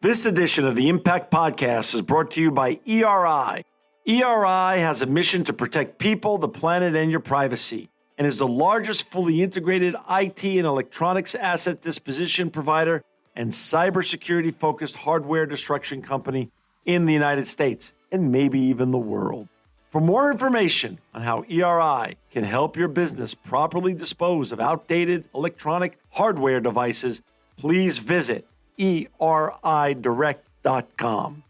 This edition of the Impact Podcast is brought to you by ERI. ERI has a mission to protect people, the planet, and your privacy, and is the largest fully integrated IT and electronics asset disposition provider and cybersecurity-focused hardware destruction company in the United States, and maybe even the world. For more information on how ERI can help your business properly dispose of outdated electronic hardware devices, please visit eridirect.com.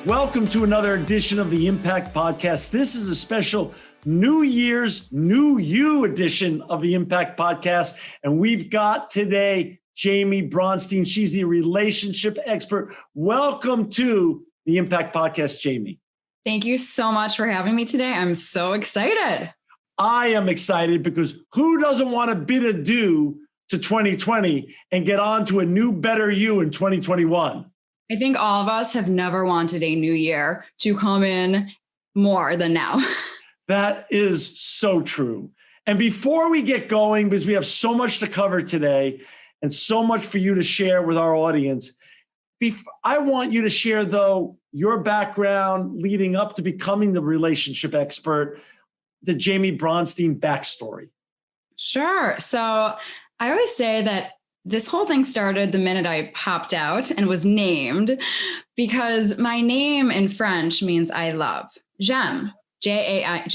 Welcome to another edition of the Impact Podcast. This is a special New Year's New You edition of the Impact Podcast. And we've got today Jaime Bronstein. She's the relationship expert. Welcome to the Impact Podcast, Jaime. Thank you so much for having me today. I'm so excited. I am excited because who doesn't want to bid adieu to 2020 and get on to a new, better you in 2021? I think all of us have never wanted a new year to come in more than now. That is so true. And before we get going, because we have so much to cover today and so much for you to share with our audience, I want you to share, though, your background leading up to becoming the relationship expert, the Jaime Bronstein backstory. Sure. So I always say that this whole thing started the minute I popped out and was named, because my name in French means I love. J'aime, J''A''AIME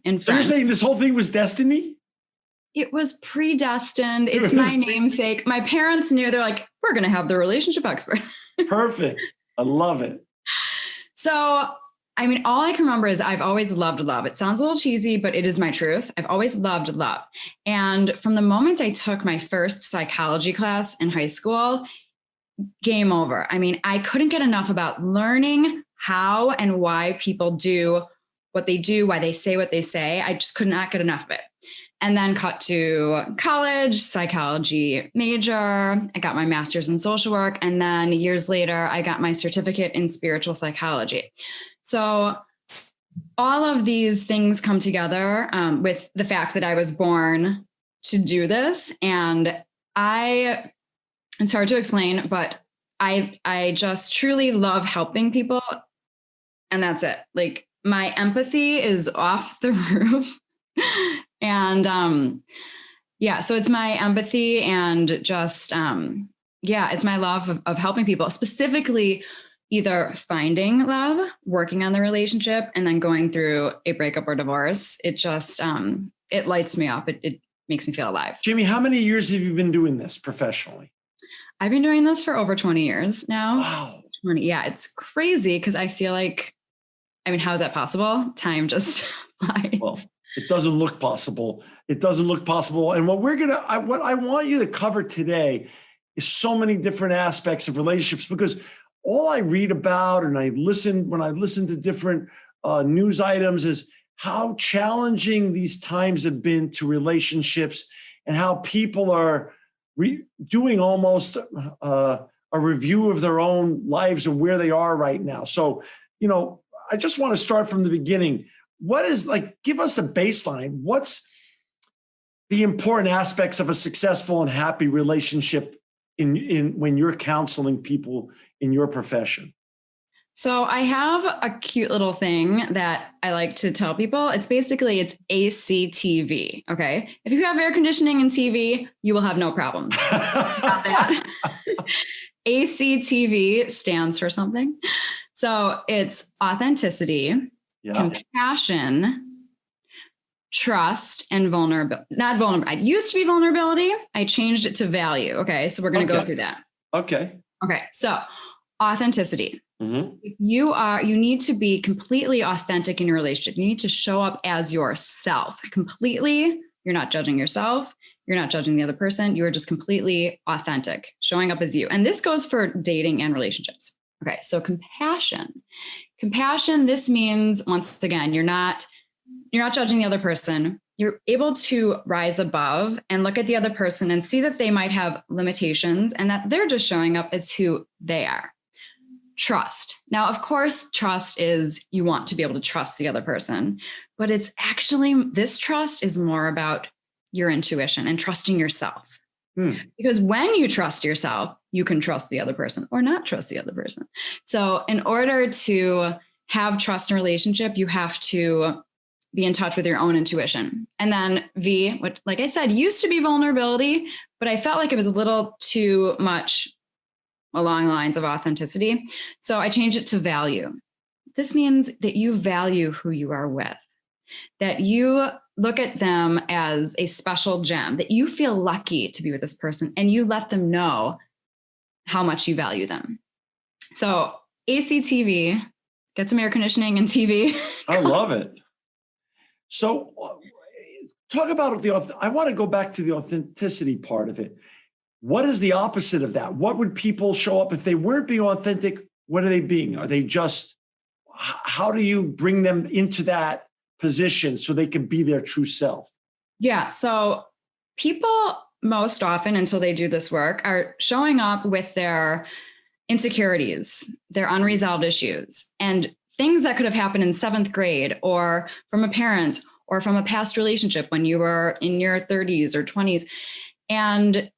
in French. So you're saying this whole thing was destiny? It was predestined. It's my namesake. My parents knew. They're like, we're going to have the relationship expert. Perfect. I love it. So, I mean, all I can remember is I've always loved love. It sounds a little cheesy, but it is my truth. I've always loved love. And from the moment I took my first psychology class in high school, game over. I mean, I couldn't get enough about learning how and why people do what they do, why they say what they say. I just could not get enough of it. And then cut to college, psychology major. I got my master's in social work. And then years later, I got my certificate in spiritual psychology. So all of these things come together with the fact that I was born to do this. And it's hard to explain, but I just truly love helping people. And that's it. Like, my empathy is off the roof. And so it's my empathy and just, it's my love of helping people, specifically either finding love, working on the relationship, and then going through a breakup or divorce. It just, it lights me up. It makes me feel alive. Jaime, how many years have you been doing this professionally? I've been doing this for over 20 years now. Wow. 20. Yeah, it's crazy because I feel like, how is that possible? Time just flies. Well, it doesn't look possible. It doesn't look possible. And what what I want you to cover today is so many different aspects of relationships, because all I read about and when I listen to different news items is how challenging these times have been to relationships and how people are doing almost a review of their own lives and where they are right now. So, I just want to start from the beginning. Give us the baseline. What's the important aspects of a successful and happy relationship in when you're counseling people in your profession? So I have a cute little thing that I like to tell people. It's ACTV. Okay. If you have air conditioning and TV, you will have no problems. Got that? ACTV stands for something. So it's authenticity, compassion, trust, and vulnerability. Not vulnerability. It used to be vulnerability. I changed it to value. Okay. So we're going to go through that. Okay. So authenticity. Mm-hmm. You need to be completely authentic in your relationship. You need to show up as yourself completely. You're not judging yourself. You're not judging the other person. You're just completely authentic, showing up as you. And this goes for dating and relationships. Okay. So compassion, this means, once again, you're not judging the other person. You're able to rise above and look at the other person and see that they might have limitations and that they're just showing up as who they are. trust. Now, of course, trust is you want to be able to trust the other person, but it's actually, this trust is more about your intuition and trusting yourself. Because when you trust yourself, you can trust the other person or not trust the other person. So in order to have trust in a relationship, you have to be in touch with your own intuition. And then V, which, like I said, used to be vulnerability, but I felt like it was a little too much along the lines of authenticity. So I changed it to value. This means that you value who you are with, that you look at them as a special gem, that you feel lucky to be with this person and you let them know how much you value them. So ACTV, get some air conditioning and TV. I love it. So talk about I want to go back to the authenticity part of it. What is the opposite of that? What would people show up if they weren't being authentic? What are they being? Are they just, how do you bring them into that position so they can be their true self? Yeah. So people most often, until they do this work, are showing up with their insecurities, their unresolved issues, and things that could have happened in 7th grade or from a parent or from a past relationship when you were in your 30s or 20s. And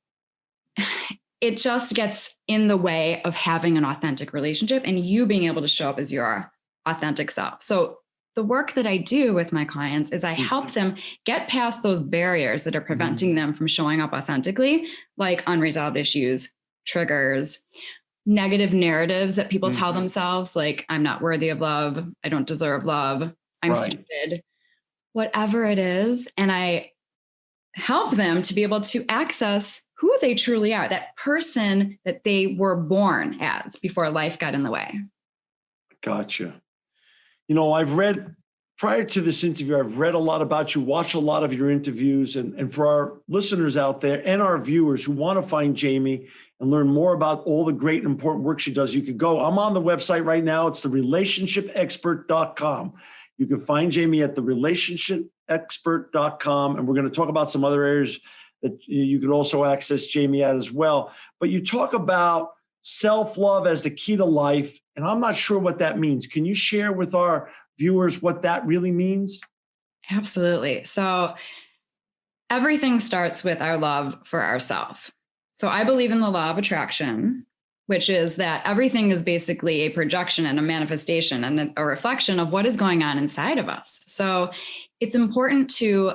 it just gets in the way of having an authentic relationship and you being able to show up as your authentic self. So the work that I do with my clients is I help them get past those barriers that are preventing them from showing up authentically, like unresolved issues, triggers, negative narratives that people tell themselves, like, I'm not worthy of love, I don't deserve love, I'm stupid, whatever it is. And I help them to be able to access who they truly are, that person that they were born as before life got in the way. Gotcha. You know, I've read, prior to this interview, I've read a lot about you, watched a lot of your interviews. And for our listeners out there and our viewers who want to find Jaime and learn more about all the great and important work she does, you could go. I'm on the website right now. It's therelationshipexpert.com. You can find Jaime at therelationshipexpert.com. And we're going to talk about some other areas that you could also access Jaime at as well. But you talk about self-love as the key to life. And I'm not sure what that means. Can you share with our viewers what that really means? Absolutely. So everything starts with our love for ourselves. So I believe in the law of attraction, which is that everything is basically a projection and a manifestation and a reflection of what is going on inside of us. So it's important to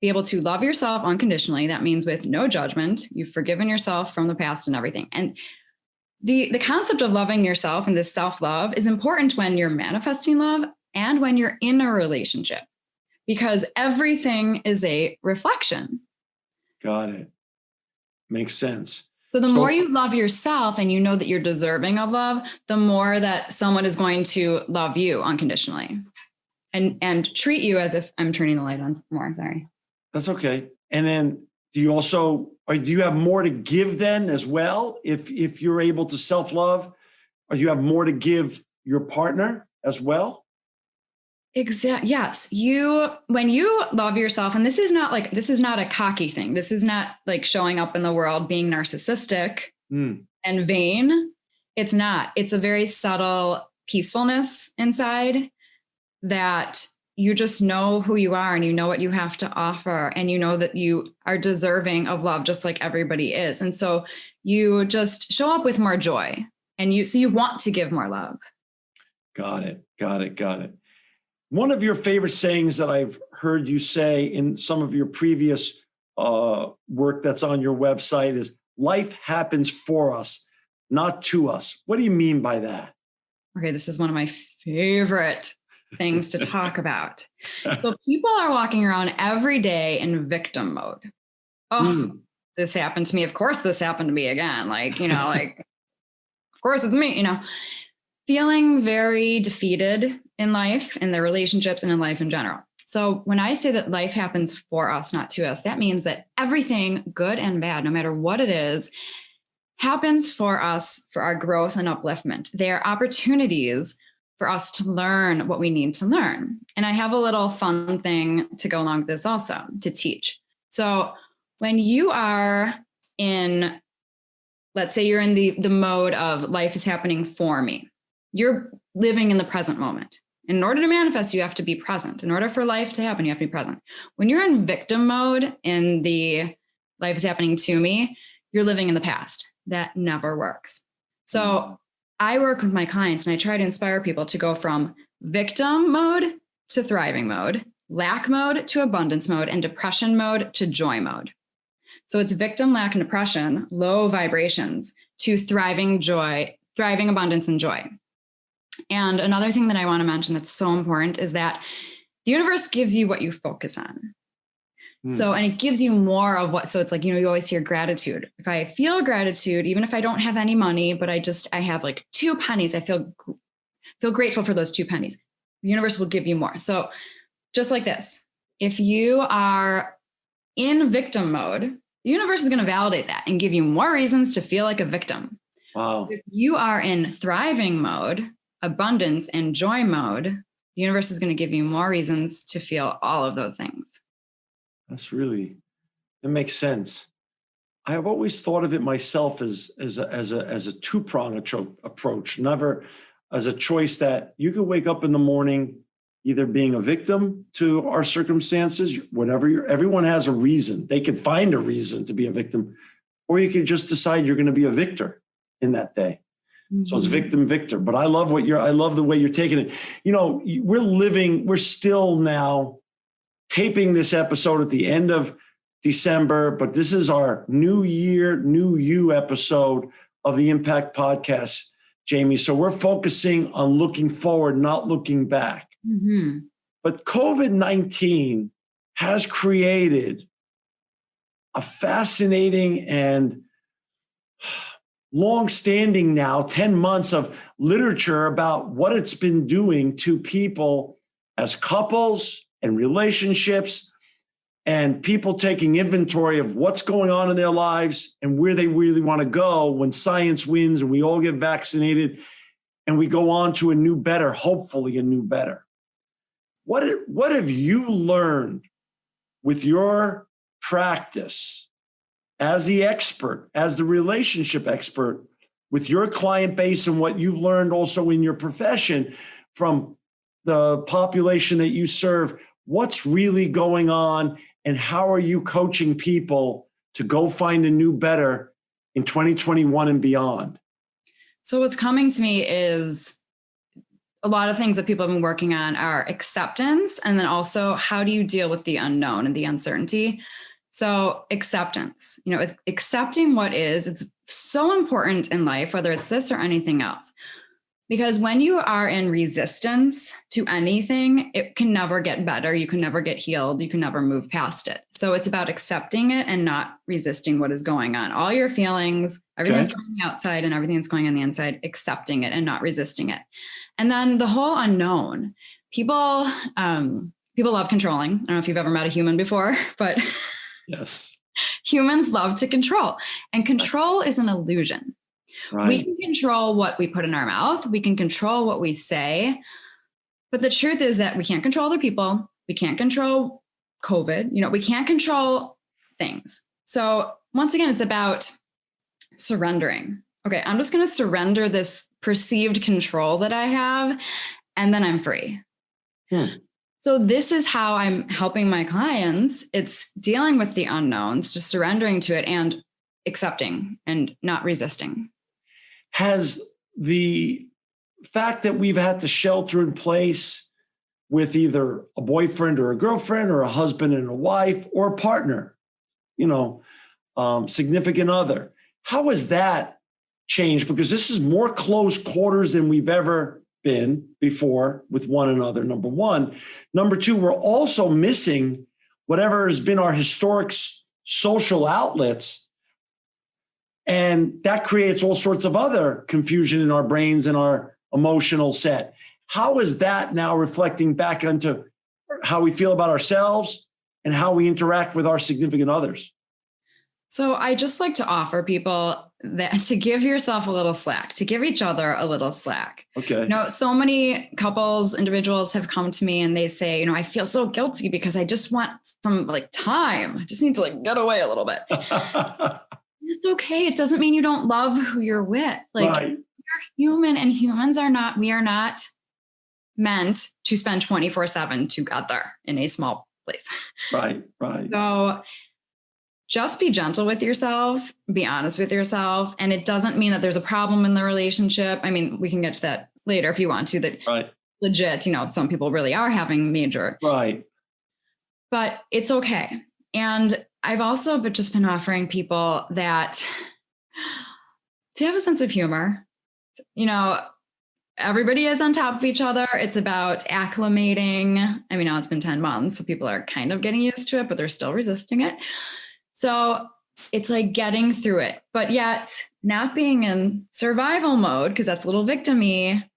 be able to love yourself unconditionally. That means with no judgment. You've forgiven yourself from the past and everything. And the concept of loving yourself and this self-love is important when you're manifesting love and when you're in a relationship, because everything is a reflection. Got it. Makes sense. So the more you love yourself and you know that you're deserving of love, the more that someone is going to love you unconditionally and treat you as if I'm turning the light on more. Sorry. That's okay. And then do you have more to give then as well? If you're able to self-love, or you have more to give your partner as well? Exactly. Yes. When you love yourself, and this is not a cocky thing. This is not like showing up in the world being narcissistic and vain. It's not. It's a very subtle peacefulness inside that you just know who you are and you know what you have to offer. And you know that you are deserving of love just like everybody is. And so you just show up with more joy and you want to give more love. Got it. One of your favorite sayings that I've heard you say in some of your previous work that's on your website is, life happens for us, not to us. What do you mean by that? Okay, this is one of my favorite things to talk about. So people are walking around every day in victim mode. This happened to me. Of course, this happened to me again. Of course it's me, feeling very defeated in life, in their relationships, and in life in general. So when I say that life happens for us, not to us, that means that everything, good and bad, no matter what it is, happens for us for our growth and upliftment. They are opportunities for us to learn what we need to learn. And I have a little fun thing to go along with this also, to teach. So when you are in, let's say you're in the mode of life is happening for me. you're living in the present moment. In order to manifest, you have to be present. In order for life to happen, you have to be present. When you're in victim mode in the life is happening to me, you're living in the past. That never works. So I work with my clients and I try to inspire people to go from victim mode to thriving mode, lack mode to abundance mode, and depression mode to joy mode. So it's victim, lack, and depression, low vibrations, to thriving joy, thriving abundance and joy. And another thing that I want to mention that's so important is that the universe gives you what you focus on. So, and it gives you more of what, so it's like, you always hear gratitude. If I feel gratitude, even if I don't have any money, but I have like 2 pennies, I feel grateful for those 2 pennies. The universe will give you more. So just like this, if you are in victim mode, the universe is going to validate that and give you more reasons to feel like a victim. Wow. If you are in thriving mode, abundance and joy mode, the universe is going to give you more reasons to feel all of those things. That makes sense. I have always thought of it myself as a two-pronged approach, never as a choice that you can wake up in the morning either being a victim to our circumstances, everyone has a reason. They could find a reason to be a victim, or you could just decide you're going to be a victor in that day. Mm-hmm. So it's victim. But I love the way you're taking it. We're still now taping this episode at the end of December, but this is our new year, new you episode of the Impact Podcast, Jaime. So we're focusing on looking forward, not looking back. Mm-hmm. But COVID-19 has created a fascinating and long-standing now 10 months of literature about what it's been doing to people as couples and relationships, and people taking inventory of what's going on in their lives and where they really want to go when science wins and we all get vaccinated and we go on to a new better, hopefully a new better. What have you learned with your practice as the expert, as the relationship expert with your client base, and what you've learned also in your profession from the population that you serve? What's really going on, and how are you coaching people to go find a new better in 2021 and beyond? So what's coming to me is a lot of things that people have been working on are acceptance, and then also how do you deal with the unknown and the uncertainty. So acceptance, accepting what is, it's so important in life, whether it's this or anything else. Because when you are in resistance to anything, it can never get better. You can never get healed. You can never move past it. So it's about accepting it and not resisting what is going on. All your feelings, everything that's going on the outside and everything that's going on the inside, accepting it and not resisting it. And then the whole unknown. People love controlling. I don't know if you've ever met a human before, but yes, humans love to control. And control is an illusion. Right. We can control what we put in our mouth. We can control what we say. But the truth is that we can't control other people. We can't control COVID. We can't control things. So once again, it's about surrendering. Okay, I'm just going to surrender this perceived control that I have, and then I'm free. So this is how I'm helping my clients. It's dealing with the unknowns, just surrendering to it and accepting and not resisting. Has the fact that we've had to shelter in place with either a boyfriend or a girlfriend or a husband and a wife or a partner, significant other, how has that changed? Because this is more close quarters than we've ever been before with one another, number one. Number two, we're also missing whatever has been our historic social outlets. And that creates all sorts of other confusion in our brains and our emotional set. How is that now reflecting back onto how we feel about ourselves and how we interact with our significant others? So I just like to offer people that to give yourself a little slack, to give each other a little slack. Okay. So many couples, individuals have come to me and they say, I feel so guilty because I just want some time. I just need to get away a little bit. It's okay. It doesn't mean you don't love who you're with. Right. human, and we are not meant to spend 24/7 together in a small place. Right. So just be gentle with yourself, be honest with yourself. And it doesn't mean that there's a problem in the relationship. I mean, we can get to that later if you want to, that Right. legit, some people really are having major. Right. But it's okay. And I've also just been offering people that to have a sense of humor. Everybody is on top of each other. It's about acclimating. I mean, now it's been 10 months, so people are kind of getting used to it, but they're still resisting it. So it's like getting through it, but yet not being in survival mode, because that's a little victim-y.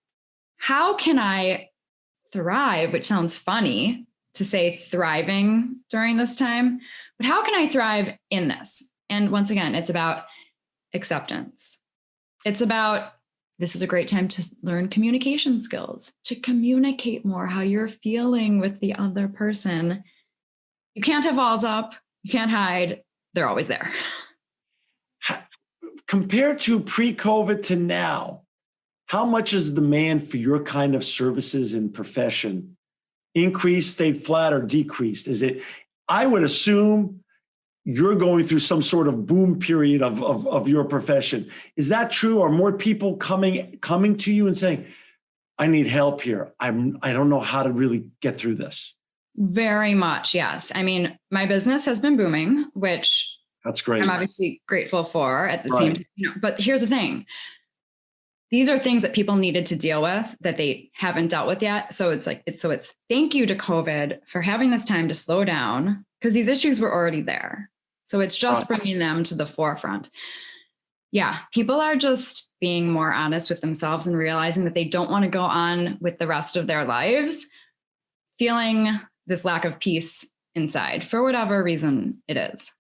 How can I thrive? Which sounds funny to say thriving during this time, but how can I thrive in this? And once again, it's about acceptance. It's about, this is a great time to learn communication skills, to communicate more how you're feeling with the other person. You can't have walls up. You can't hide. They're always there. Compared to pre-COVID to now, how much has the demand for your kind of services and profession increased, stayed flat, or decreased? I would assume you're going through some sort of boom period of your profession. Is that true? Are more people coming to you and saying, I need help here. I don't know how to really get through this? Very much, yes. I mean, my business has been booming, which that's great. I'm obviously grateful for at the same time. But here's the thing. These are things that people needed to deal with that they haven't dealt with yet. So it's thank you to COVID for having this time to slow down, because these issues were already there. So it's just bringing them to the forefront. Yeah, people are just being more honest with themselves and realizing that they don't want to go on with the rest of their lives feeling this lack of peace inside for whatever reason it is.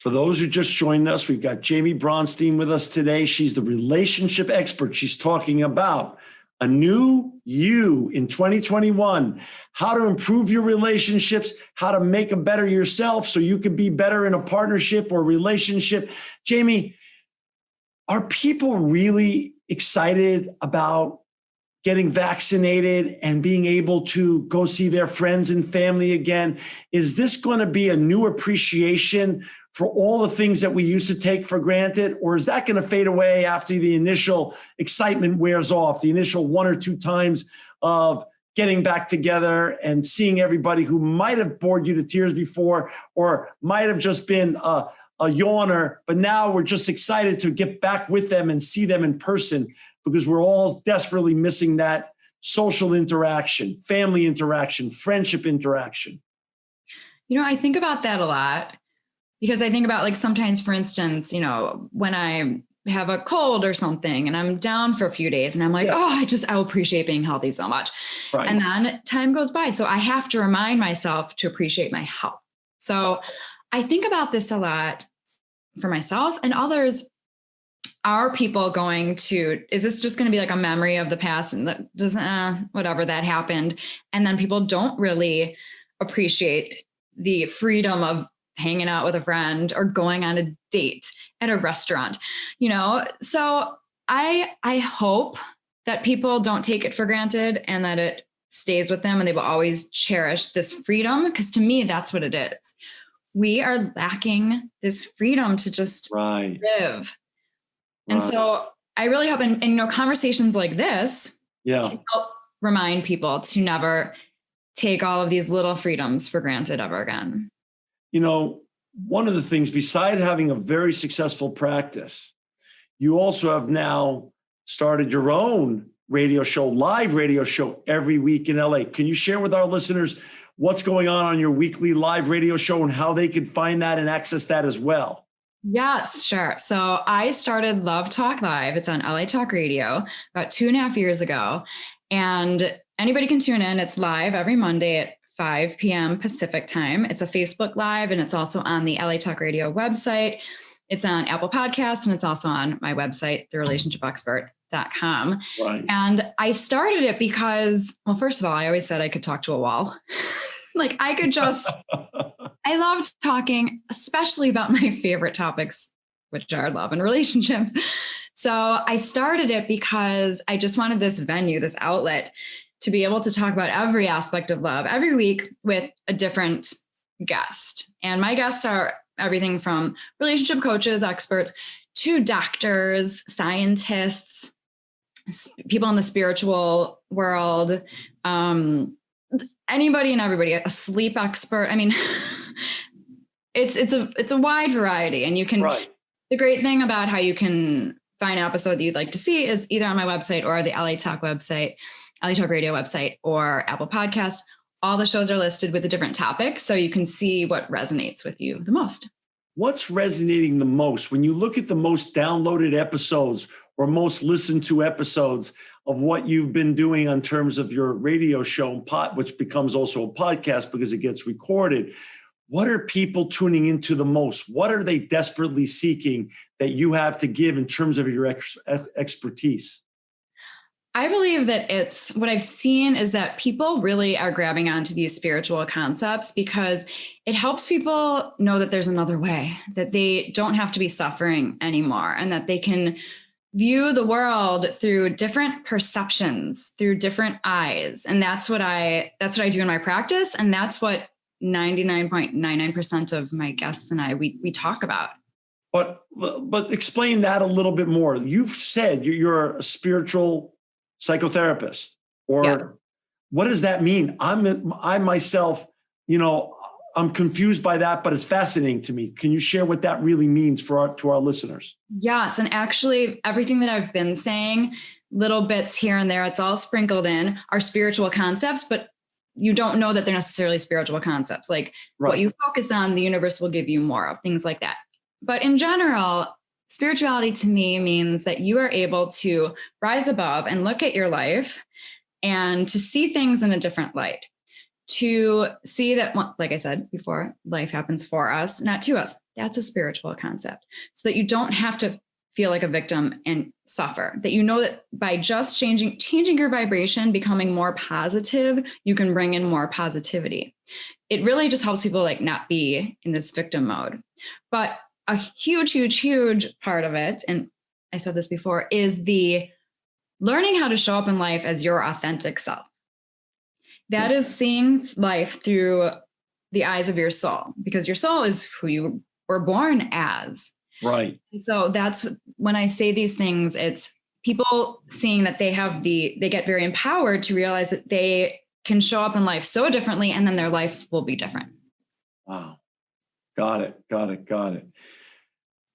For those who just joined us, we've got Jaime Bronstein with us today. She's the relationship expert. She's talking about a new you in 2021, how to improve your relationships, how to make a better yourself so you can be better in a partnership or relationship. Jaime, are people really excited about getting vaccinated and being able to go see their friends and family again? Is this going to be a new appreciation for all the things that we used to take for granted? Or is that going to fade away after the initial excitement wears off, the initial one or two times of getting back together and seeing everybody who might have bored you to tears before, or might have just been a yawner, but now we're just excited to get back with them and see them in person, because we're all desperately missing that social interaction, family interaction, friendship interaction? I think about that a lot. Because I think about, like, sometimes, for instance, when I have a cold or something and I'm down for a few days and I'm like, I appreciate being healthy so much. Right. And then time goes by. So I have to remind myself to appreciate my health. So I think about this a lot for myself and others. Are people is this just going to be like a memory of the past and that doesn't, whatever that happened. And then people don't really appreciate the freedom of hanging out with a friend or going on a date at a restaurant, So I hope that people don't take it for granted and that it stays with them and they will always cherish this freedom, because to me, that's what it is. We are lacking this freedom to just live. And so I really hope, and conversations like this can help remind people to never take all of these little freedoms for granted ever again. One of the things, besides having a very successful practice, you also have now started your own radio show, live radio show every week in LA. Can you share with our listeners what's going on your weekly live radio show and how they can find that and access that as well? Yes, sure. So I started Love Talk Live. It's on LA Talk Radio about 2.5 years ago. And anybody can tune in. It's live every Monday at 5 p.m. Pacific time. It's a Facebook Live, and it's also on the LA Talk Radio website. It's on Apple Podcasts, and it's also on my website, therelationshipexpert.com. Right. And I started it because, well, first of all, I always said I could talk to a wall. Like I could just, I loved talking, especially about my favorite topics, which are love and relationships. So I started it because I just wanted this venue, this outlet to be able to talk about every aspect of love every week with a different guest. And my guests are everything from relationship coaches, experts, to doctors, scientists, people in the spiritual world, anybody and everybody, a sleep expert. I mean, it's a wide variety, and you can. Right. The great thing about how you can find an episode that you'd like to see is either on my website or the LA Talk website, LA Talk Radio website, or Apple Podcasts. All the shows are listed with a different topic, so you can see what resonates with you the most. What's resonating the most when you look at the most downloaded episodes or most listened to episodes of what you've been doing in terms of your radio show, which becomes also a podcast because it gets recorded? What are people tuning into the most? What are they desperately seeking that you have to give in terms of your expertise? I believe that what I've seen is that people really are grabbing onto these spiritual concepts because it helps people know that there's another way, that they don't have to be suffering anymore, and that they can view the world through different perceptions, through different eyes. And that's what I do in my practice. And that's what 99.99% of my guests and we talk about. But explain that a little bit more. You've said you're a spiritual psychotherapist, or what does that mean? I myself, I'm confused by that, but it's fascinating to me. Can you share what that really means to our listeners? Yes. And actually everything that I've been saying, little bits here and there, it's all sprinkled in, are spiritual concepts, but you don't know that they're necessarily spiritual concepts. Like what you focus on, the universe will give you more of, things like that. But in general, spirituality to me means that you are able to rise above and look at your life and to see things in a different light, to see that, like I said before, life happens for us, not to us. That's a spiritual concept, so that you don't have to feel like a victim and suffer, that you know that by just changing your vibration, becoming more positive, you can bring in more positivity. It really just helps people not be in this victim mode. But a huge, huge, huge part of it, and I said this before, is the learning how to show up in life as your authentic self. That is seeing life through the eyes of your soul, because your soul is who you were born as. Right. So that's when I say these things, it's people seeing that they get very empowered to realize that they can show up in life so differently, and then their life will be different. Wow. Got it.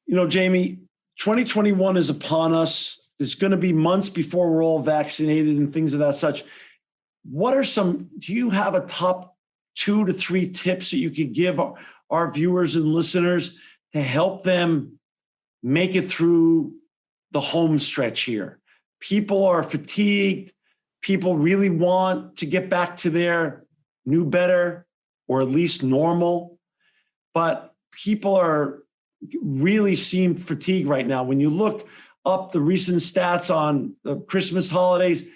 Jaime, 2021 is upon us. There's going to be months before we're all vaccinated and things of that such. Do you have a top 2 to 3 tips that you could give our viewers and listeners to help them make it through the home stretch here? People are fatigued. People really want to get back to their new, better, or at least normal. But people really seem fatigued right now. When you look up the recent stats on the Christmas holidays,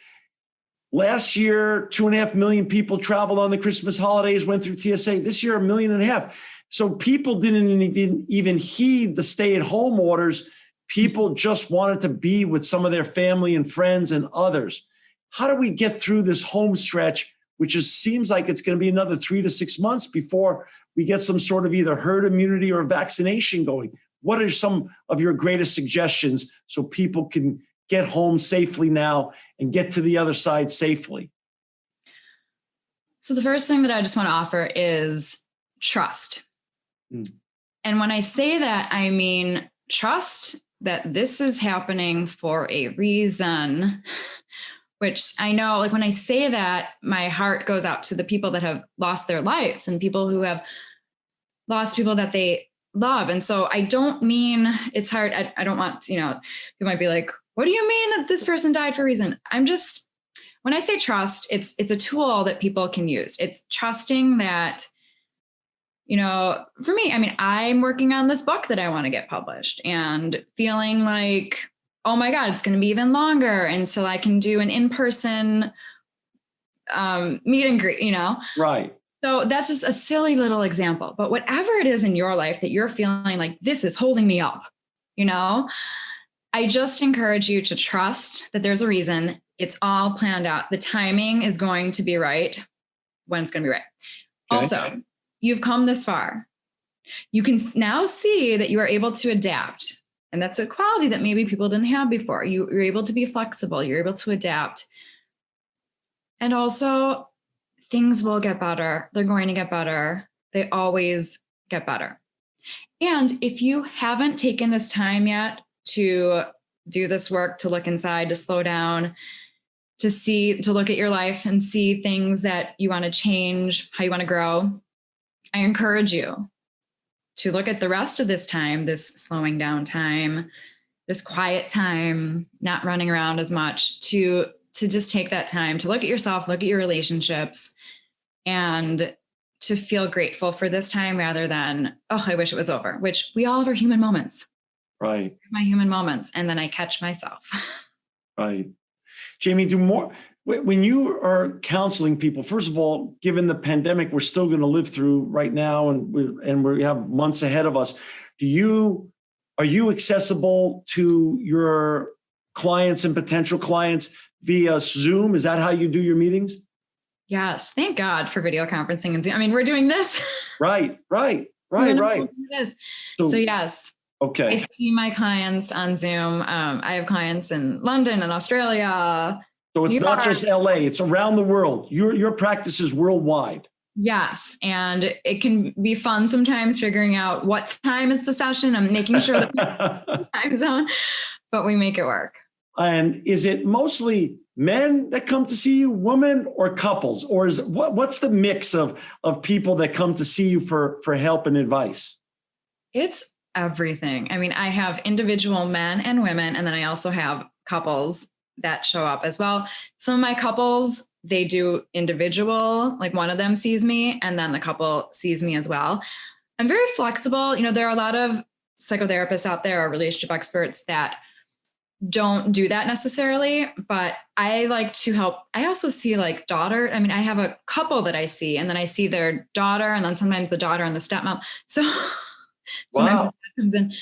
last year, 2.5 million people traveled on the Christmas holidays, went through TSA. This year, 1.5 million. So people didn't even heed the stay-at-home orders. People just wanted to be with some of their family and friends and others. How do we get through this home stretch, which seems like it's going to be another 3 to 6 months before we get some sort of either herd immunity or vaccination going? What are some of your greatest suggestions so people can get home safely now and get to the other side safely? So the first thing that I just want to offer is trust. And when I say that, I mean trust that this is happening for a reason, which I know, when I say that, my heart goes out to the people that have lost their lives and people who have lost people that they love. And so I don't mean it's hard. I don't want, you might be like, what do you mean that this person died for a reason? When I say trust, it's a tool that people can use. It's trusting that, for me, I'm working on this book that I want to get published and feeling like, oh my God, it's going to be even longer until I can do an in-person meet and greet, Right. So that's just a silly little example. But whatever it is in your life that you're feeling like this is holding me up, I just encourage you to trust that there's a reason. It's all planned out. The timing is going to be right when it's going to be right. Okay. Also, you've come this far. You can now see that you are able to adapt. And that's a quality that maybe people didn't have before. You're able to be flexible. You're able to adapt. And also, things will get better. They're going to get better. They always get better. And if you haven't taken this time yet to do this work, to look inside, to slow down, to look at your life and see things that you want to change, how you want to grow, I encourage you to look at the rest of this time, this slowing down time, this quiet time, not running around as much, to just take that time to look at yourself, look at your relationships, and to feel grateful for this time rather than, oh, I wish it was over, which we all have our human moments. Right. My human moments. And then I catch myself. Right. Jaime, when you are counseling people, first of all, given the pandemic we're still going to live through right now, and we have months ahead of us, are you accessible to your clients and potential clients via Zoom? Is that how you do your meetings? Yes. Thank God for video conferencing and Zoom. I mean, we're doing this. Right. So yes. Okay. I see my clients on Zoom. I have clients in London and Australia. So it's not just LA, it's around the world. Your practice is worldwide. Yes. And it can be fun sometimes figuring out what time is the session. I'm making sure the time zone, but we make it work. And is it mostly men that come to see you, women, or couples? Or is what's the mix of people that come to see you for help and advice? It's everything. I mean, I have individual men and women, and then I also have couples that show up as well. Some of my couples, they do individual, like one of them sees me and then the couple sees me as well. I'm very flexible. You know, there are a lot of psychotherapists out there or relationship experts that don't do that necessarily, but I like to help. I also see like daughter. I mean, I have a couple that I see, and then I see their daughter, and then sometimes the daughter and the stepmom. So sometimes that comes in.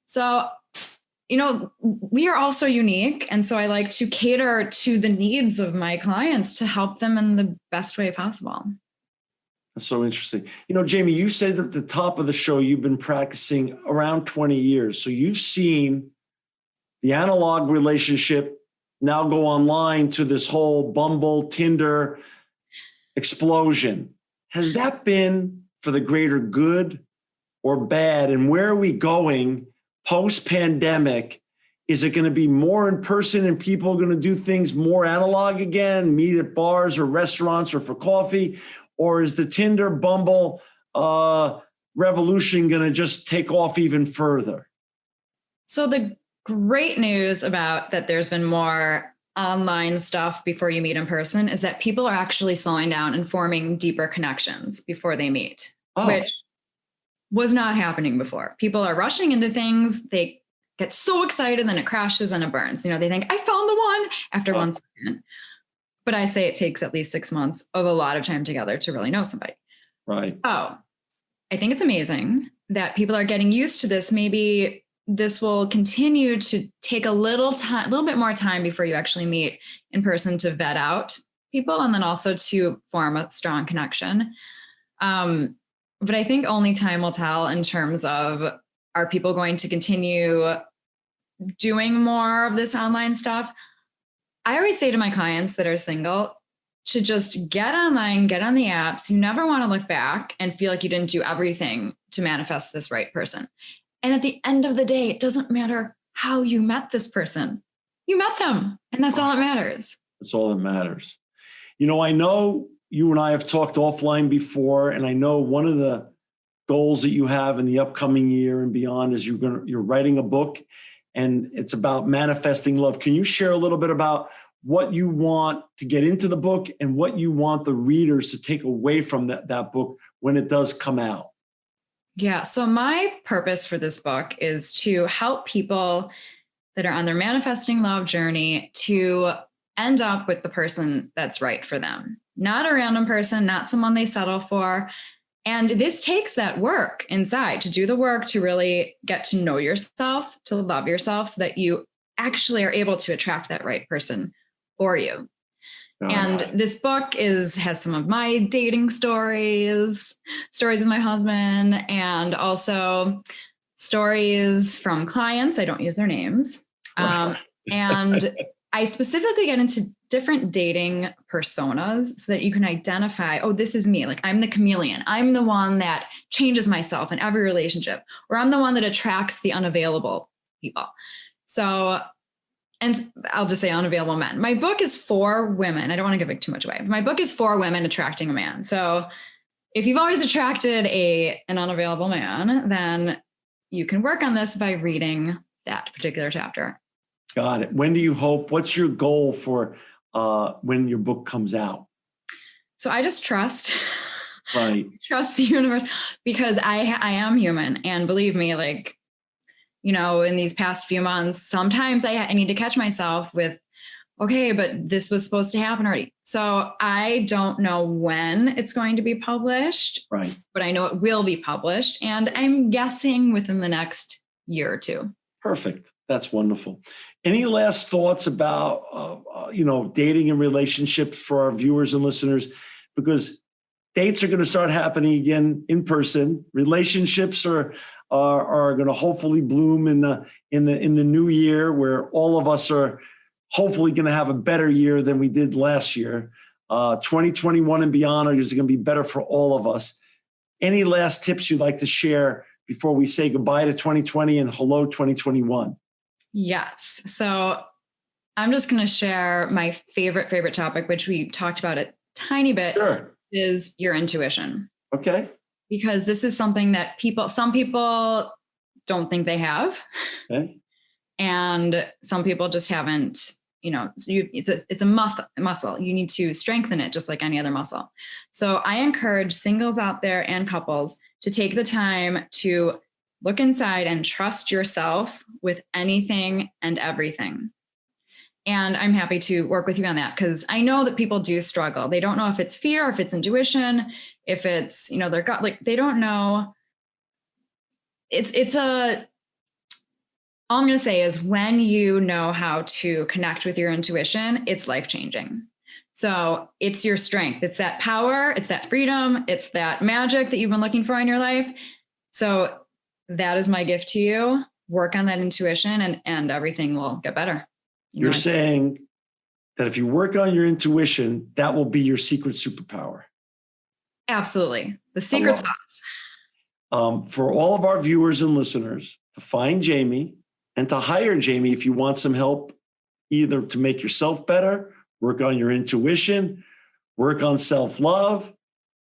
So, you know, we are all so unique. And so I like to cater to the needs of my clients to help them in the best way possible. That's so interesting. You know, Jaime, you said at the top of the show, you've been practicing around 20 years. So you've seen the analog relationship now go online to this whole Bumble, Tinder explosion. Has that been for the greater good or bad? And where are we going post-pandemic? Is it going to be more in person and people are going to do things more analog again, meet at bars or restaurants or for coffee? Or is the Tinder, Bumble revolution going to just take off even further? So the great news about that there's been more online stuff before you meet in person is that people are actually slowing down and forming deeper connections before they meet, which was not happening before. People are rushing into things. They get so excited, then it crashes and it burns. You know, they think, I found the one after 1 second. But I say it takes at least 6 months of a lot of time together to really know somebody. Right. So I think it's amazing that people are getting used to this. Maybe this will continue to take a little bit more time before you actually meet in person to vet out people and then also to form a strong connection. But I think only time will tell in terms of, are people going to continue doing more of this online stuff? I always say to my clients that are single to just get online, get on the apps. You never want to look back and feel like you didn't do everything to manifest this right person. And at the end of the day, it doesn't matter how you met this person. You met them, and that's all that matters. That's all that matters. You know, I know you and I have talked offline before, and I know one of the goals that you have in the upcoming year and beyond is you're writing a book, and it's about manifesting love. Can you share a little bit about what you want to get into the book and what you want the readers to take away from that book when it does come out? Yeah. So my purpose for this book is to help people that are on their manifesting love journey to end up with the person that's right for them. Not a random person, not someone they settle for. And this takes that work inside to do the work to really get to know yourself, to love yourself so that you actually are able to attract that right person for you. And this book has some of my dating stories with my husband, and also stories from clients. I don't use their names. And I specifically get into different dating personas so that you can identify, oh, this is me. Like, I'm the chameleon. I'm the one that changes myself in every relationship, or I'm the one that attracts the unavailable people. So, and I'll just say unavailable men. My book is for women. I don't want to give it too much away. My book is for women attracting a man. So if you've always attracted an unavailable man, then you can work on this by reading that particular chapter. Got it. When do you hope, what's your goal for when your book comes out? So I just trust. Right. Trust the universe, because I am human. And believe me, like, you know, in these past few months, sometimes I need to catch myself with, okay, but this was supposed to happen already. So I don't know when it's going to be published, right? But I know it will be published, and I'm guessing within the next year or two. Perfect. That's wonderful. Any last thoughts about, dating and relationships for our viewers and listeners? Because dates are going to start happening again in person. Relationships are going to hopefully bloom in the new year, where all of us are hopefully going to have a better year than we did last year. 2021 and beyond is going to be better for all of us. Any last tips you'd like to share before we say goodbye to 2020 and hello 2021? Yes. So I'm just going to share my favorite topic, which we talked about a tiny bit. Sure. Is your intuition. Okay. Because this is something that some people don't think they have. Okay. And some people just haven't, it's a muscle. You need to strengthen it just like any other muscle. So I encourage singles out there and couples to take the time to look inside and trust yourself with anything and everything. And I'm happy to work with you on that, because I know that people do struggle. They don't know if it's fear, if it's intuition, if it's, their gut, like they don't know. All I'm going to say is, when you know how to connect with your intuition, it's life-changing. So it's your strength. It's that power. It's that freedom. It's that magic that you've been looking for in your life. So that is my gift to you. Work on that intuition, and everything will get better. You're saying that if you work on your intuition, that will be your secret superpower. Absolutely. The secret sauce. For all of our viewers and listeners, to find Jaime and to hire Jaime if you want some help, either to make yourself better, work on your intuition, work on self-love,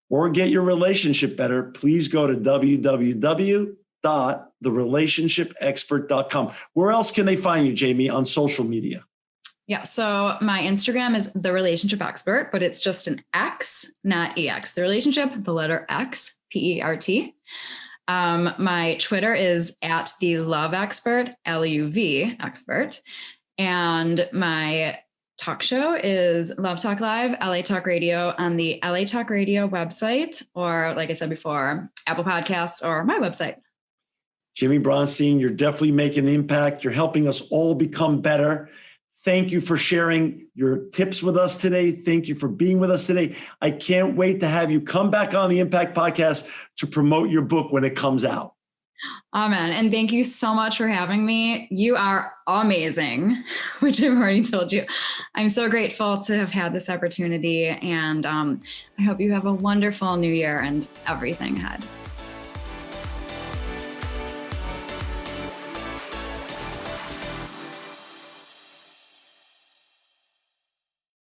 or get your relationship better, please go to www.therelationshipexpert.com. Where else can they find you, Jaime, on social media? Yeah, so my Instagram is The Relationship Expert, but it's just an X, not EX. The Relationship, the letter X, PERT. My Twitter is @TheLoveExpert, LUV expert. And my talk show is Love Talk Live, LA Talk Radio, on the LA Talk Radio website, or like I said before, Apple Podcasts or my website. Jaime Bronstein, you're definitely making an impact. You're helping us all become better. Thank you for sharing your tips with us today. Thank you for being with us today. I can't wait to have you come back on the Impact Podcast to promote your book when it comes out. Amen. And thank you so much for having me. You are amazing, which I've already told you. I'm so grateful to have had this opportunity, and I hope you have a wonderful new year and everything ahead.